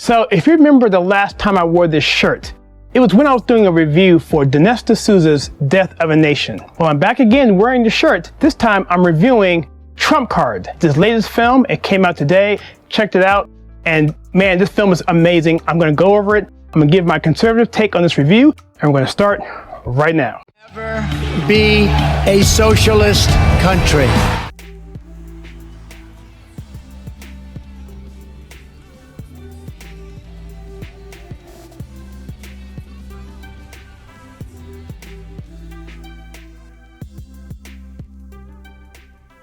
So if you remember the last time I wore this shirt, it was when I was doing a review for Dinesh Dsouza's Death of a Nation. Well, I'm back again wearing the shirt. This time I'm reviewing Trump Card, this latest film. It came out today, checked it out, and man, this film is amazing. I'm gonna go over it. I'm gonna give my conservative take on this review, and we're gonna start right now. Never be a socialist country.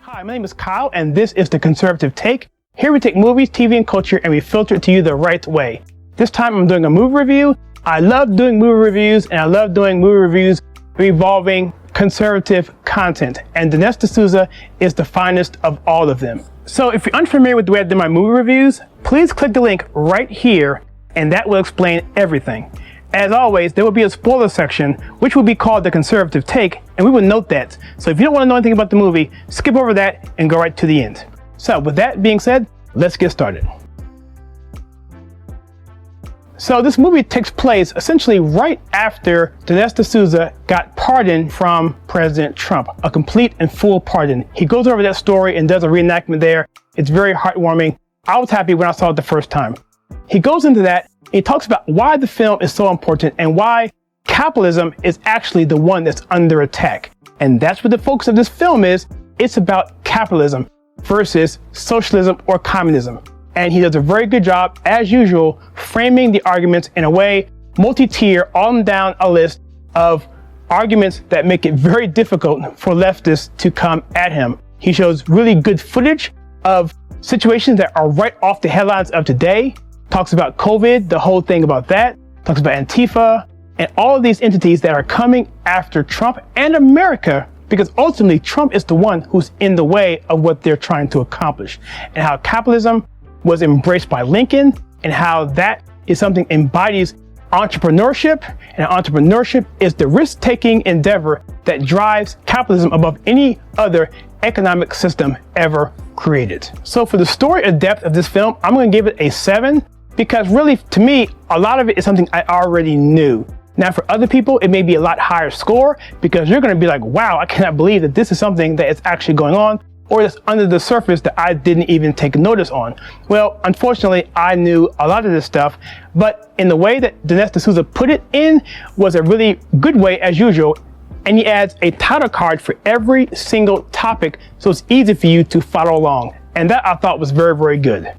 Hi, my name is Kyle, and this is The Conservative Take. Here we take movies, TV, and culture, and we filter it to you the right way. This time I'm doing a movie review. I love doing movie reviews, and I love doing movie reviews involving conservative content. And Dinesh Dsouza is the finest of all of them. So if you're unfamiliar with the way I do my movie reviews, please click the link right here, and that will explain everything. As always, there will be a spoiler section, which will be called The Conservative Take, and we will note that. So if you don't want to know anything about the movie, skip over that and go right to the end. So with that being said, let's get started. So this movie takes place essentially right after Dinesh Dsouza got pardoned from President Trump, a complete and full pardon. He goes over that story and does a reenactment there. It's very heartwarming. I was happy when I saw it the first time. He goes into that. He talks about why the film is so important and why capitalism is actually the one that's under attack. And that's what the focus of this film is. It's about capitalism versus socialism or communism. And he does a very good job, as usual, framing the arguments in a way, multi-tier, on down a list of arguments that make it very difficult for leftists to come at him. He shows really good footage of situations that are right off the headlines of today. Talks about COVID, the whole thing about that, talks about Antifa, and all of these entities that are coming after Trump and America, because ultimately Trump is the one who's in the way of what they're trying to accomplish, and how capitalism was embraced by Lincoln, and how that is something embodies entrepreneurship, and entrepreneurship is the risk-taking endeavor that drives capitalism above any other economic system ever created. So for the story or depth of this film, I'm going to give it a 7. Because really, to me, a lot of it is something I already knew. Now, for other people, it may be a lot higher score because you're going to be like, wow, I cannot believe that this is something that is actually going on or that's under the surface that I didn't even take notice on. Well, unfortunately, I knew a lot of this stuff, but in the way that Dinesh Dsouza put it in was a really good way, as usual. And he adds a title card for every single topic, so it's easy for you to follow along. And that I thought was very, very good.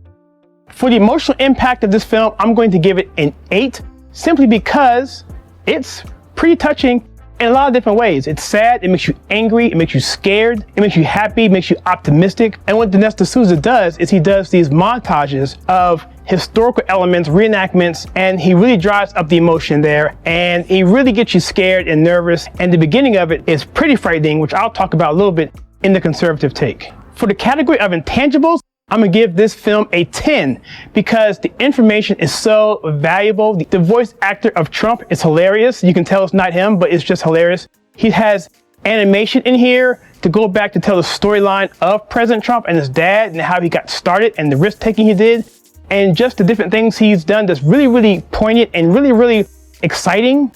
For the emotional impact of this film, I'm going to give it an 8, simply because it's pretty touching in a lot of different ways. It's sad, it makes you angry, it makes you scared, it makes you happy, it makes you optimistic. And what Dinesh Dsouza does is he does these montages of historical elements, reenactments, and he really drives up the emotion there, and he really gets you scared and nervous. And the beginning of it is pretty frightening, which I'll talk about a little bit in the conservative take. For the category of intangibles, I'm gonna give this film a 10 because the information is so valuable. The voice actor of Trump is hilarious. You can tell it's not him, but it's just hilarious. He has animation in here to go back to tell the storyline of President Trump and his dad and how he got started and the risk taking he did, and just the different things he's done that's really, really poignant and really, really exciting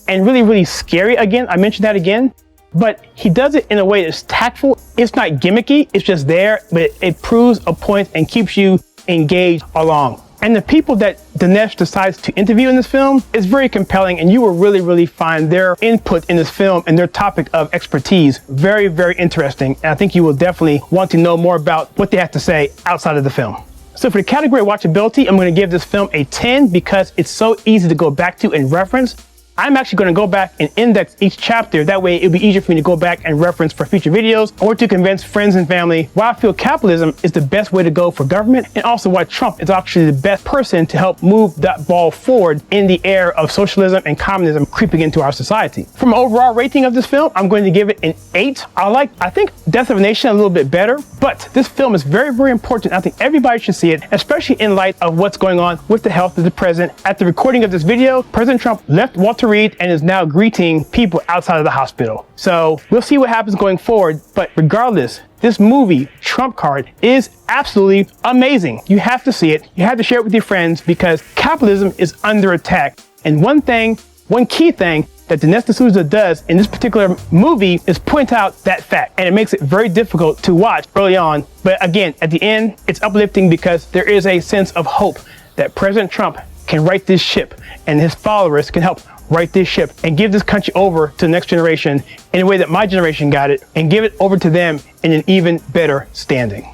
and really, really scary. Again, I mentioned that again. But he does it in a way that's tactful. It's not gimmicky, it's just there, but it proves a point and keeps you engaged along. And the people that Dinesh decides to interview in this film is very compelling, and you will really, really find their input in this film and their topic of expertise very, very interesting. And I think you will definitely want to know more about what they have to say outside of the film. So for the category of watchability, I'm going to give this film a 10 because it's so easy to go back to and reference. I'm actually going to go back and index each chapter. That way it'll be easier for me to go back and reference for future videos or to convince friends and family why I feel capitalism is the best way to go for government, and also why Trump is actually the best person to help move that ball forward in the era of socialism and communism creeping into our society. From an overall rating of this film, I'm going to give it an 8. I think Death of a Nation a little bit better, but this film is very, very important. I think everybody should see it, especially in light of what's going on with the health of the president. At the recording of this video, President Trump left Walter to read and is now greeting people outside of the hospital. So we'll see what happens going forward. But regardless, this movie, Trump Card, is absolutely amazing. You have to see it. You have to share it with your friends because capitalism is under attack. And one key thing that Dinesh Dsouza does in this particular movie is point out that fact. And it makes it very difficult to watch early on. But again, at the end, it's uplifting because there is a sense of hope that President Trump can right this ship and his followers can help right this ship and give this country over to the next generation in a way that my generation got it and give it over to them in an even better standing.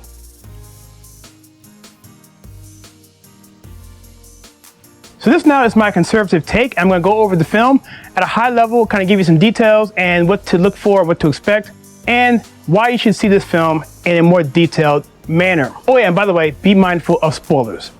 So this now is my conservative take. I'm going to go over the film at a high level, kind of give you some details and what to look for, what to expect, and why you should see this film in a more detailed manner. Oh yeah, and by the way, be mindful of spoilers.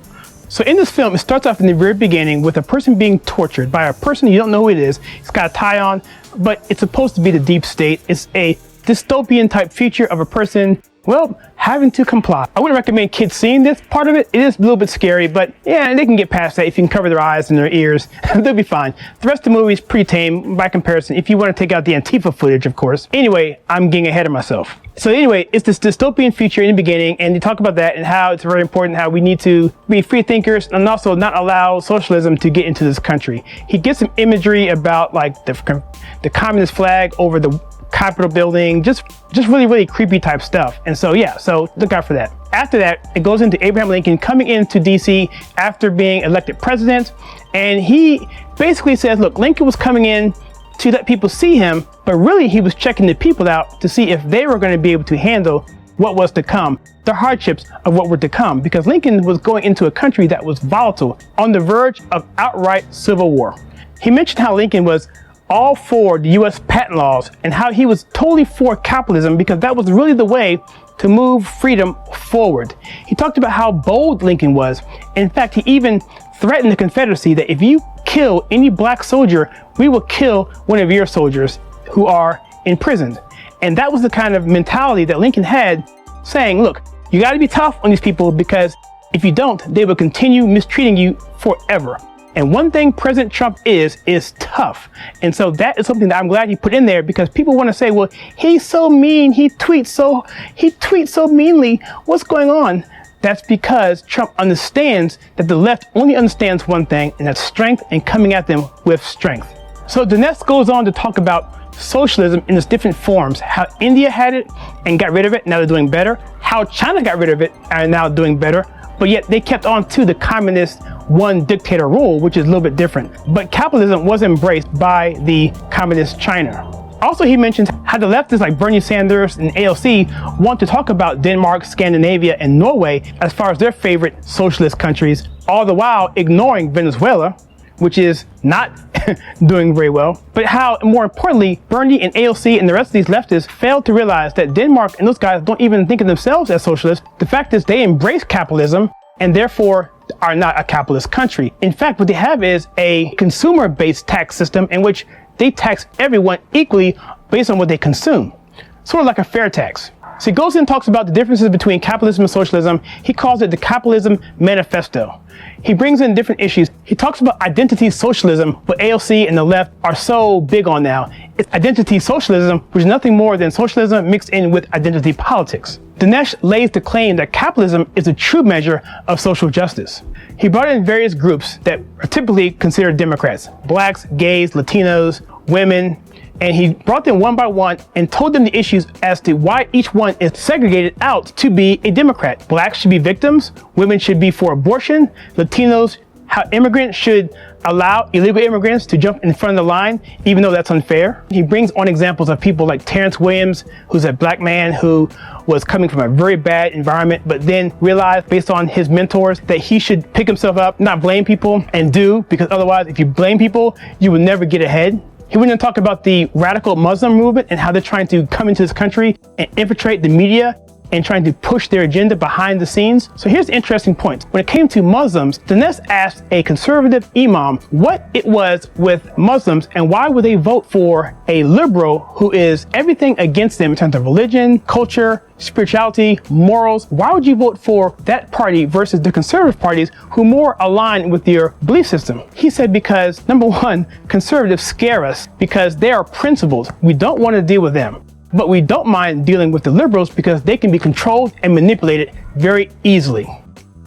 So in this film, it starts off in the very beginning with a person being tortured by a person you don't know who it is. He's got a tie on, but it's supposed to be the deep state. It's a dystopian type feature of a person, well, having to comply. I wouldn't recommend kids seeing this part of it. It is a little bit scary, but yeah, they can get past that if you can cover their eyes and their ears. They'll be fine. The rest of the movie is pretty tame by comparison, if you want to take out the Antifa footage, of course. Anyway, I'm getting ahead of myself. So anyway, it's this dystopian feature in the beginning, and they talk about that and how it's very important, how we need to be free thinkers and also not allow socialism to get into this country. He gets some imagery about like the communist flag over the Capitol building, just really creepy type stuff. And so yeah, so look out for that. After that, it goes into Abraham Lincoln coming into DC after being elected president, and he basically says, look, Lincoln was coming in to let people see him, but really he was checking the people out to see if they were going to be able to handle what was to come, the hardships of what were to come, because Lincoln was going into a country that was volatile, on the verge of outright civil war. He mentioned how Lincoln was all for the US patent laws and how he was totally for capitalism because that was really the way to move freedom forward. He talked about how bold Lincoln was. In fact, he even threatened the Confederacy that if you kill any black soldier, we will kill one of your soldiers who are imprisoned. And that was the kind of mentality that Lincoln had, saying, look, you got to be tough on these people because if you don't, they will continue mistreating you forever. And one thing President Trump is tough. And so that is something that I'm glad he put in there because people want to say, well, he's so mean, he tweets so meanly. What's going on? That's because Trump understands that the left only understands one thing, and that's strength and coming at them with strength. So Dinesh goes on to talk about socialism in its different forms, how India had it and got rid of it, now they're doing better, how China got rid of it and now doing better, but yet they kept on to the communist one dictator rule, which is a little bit different. But capitalism was embraced by the communist China. Also, he mentions how the leftists like Bernie Sanders and AOC want to talk about Denmark, Scandinavia, and Norway as far as their favorite socialist countries, all the while ignoring Venezuela, which is not doing very well. But how, more importantly, Bernie and AOC and the rest of these leftists failed to realize that Denmark and those guys don't even think of themselves as socialists. The fact is they embrace capitalism and therefore are not a capitalist country. In fact, what they have is a consumer-based tax system in which they tax everyone equally based on what they consume. Sort of like a fair tax. So he goes in and talks about the differences between capitalism and socialism. He calls it the Capitalism Manifesto. He brings in different issues. He talks about identity socialism, what AOC and the left are so big on now. It's identity socialism, which is nothing more than socialism mixed in with identity politics. Dinesh lays the claim that capitalism is a true measure of social justice. He brought in various groups that are typically considered Democrats: blacks, gays, Latinos, women, and he brought them one by one and told them the issues as to why each one is segregated out to be a Democrat. Blacks should be victims, women should be for abortion, Latinos, how immigrants should allow illegal immigrants to jump in front of the line, even though that's unfair. He brings on examples of people like Terrence Williams, who's a black man who was coming from a very bad environment, but then realized based on his mentors that he should pick himself up, not blame people, and do, because otherwise if you blame people, you will never get ahead. He went and talked about the radical Muslim movement and how they're trying to come into this country and infiltrate the media and trying to push their agenda behind the scenes. So here's the interesting point. When it came to Muslims, Dinesh asked a conservative imam what it was with Muslims and why would they vote for a liberal who is everything against them in terms of religion, culture, spirituality, morals. Why would you vote for that party versus the conservative parties who more align with your belief system? He said because, number one, conservatives scare us because they are principled. We don't want to deal with them. But we don't mind dealing with the liberals because they can be controlled and manipulated very easily.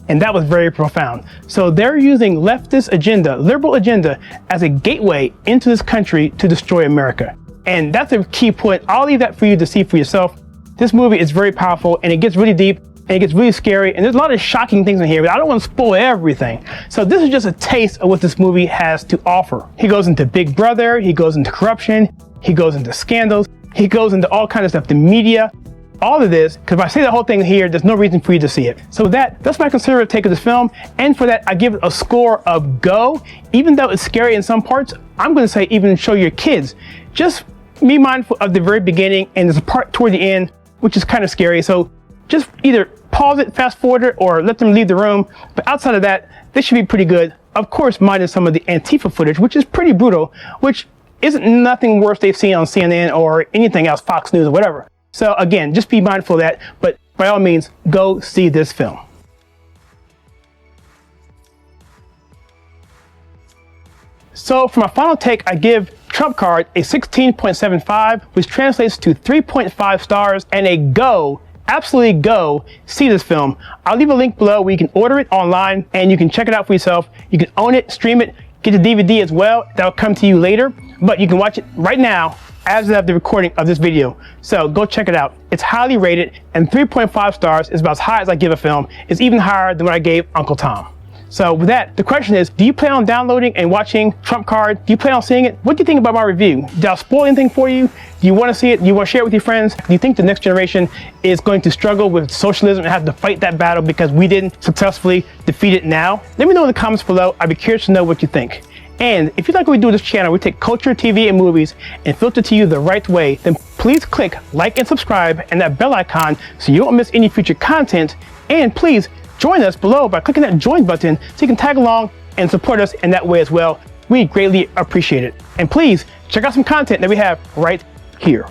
And that was very profound. So they're using leftist agenda, liberal agenda, as a gateway into this country to destroy America. And that's a key point. I'll leave that for you to see for yourself. This movie is very powerful and it gets really deep and it gets really scary. And there's a lot of shocking things in here, but I don't want to spoil everything. So this is just a taste of what this movie has to offer. He goes into Big Brother, he goes into corruption, he goes into scandals. He goes into all kinds of stuff, the media, all of this, because if I say the whole thing here, there's no reason for you to see it. So that's my conservative take of this film. And for that, I give it a score of go. Even though it's scary in some parts, I'm going to say even show your kids. Just be mindful of the very beginning, and there's a part toward the end, which is kind of scary. So just either pause it, fast forward it, or let them leave the room. But outside of that, this should be pretty good. Of course, minus some of the Antifa footage, which is pretty brutal, which isn't nothing worse they've seen on CNN or anything else, Fox News or whatever. So again, just be mindful of that, but by all means, go see this film. So for my final take, I give Trump Card a 16.75, which translates to 3.5 stars and a go. Absolutely go see this film. I'll leave a link below where you can order it online and you can check it out for yourself. You can own it, stream it, get the DVD as well. That'll come to you later, but you can watch it right now as of the recording of this video. So go check it out. It's highly rated and 3.5 stars is about as high as I give a film. It's even higher than what I gave Uncle Tom. So with that, the question is, do you plan on downloading and watching Trump Card? Do you plan on seeing it? What do you think about my review? Did I spoil anything for you? Do you want to see it? Do you want to share it with your friends? Do you think the next generation is going to struggle with socialism and have to fight that battle because we didn't successfully defeat it now? Let me know in the comments below. I'd be curious to know what you think. And if you like what we do with this channel, we take culture, TV, and movies and filter to you the right way, then please click like and subscribe and that bell icon so you won't miss any future content. And please join us below by clicking that join button so you can tag along and support us in that way as well. We greatly appreciate it. And please check out some content that we have right here.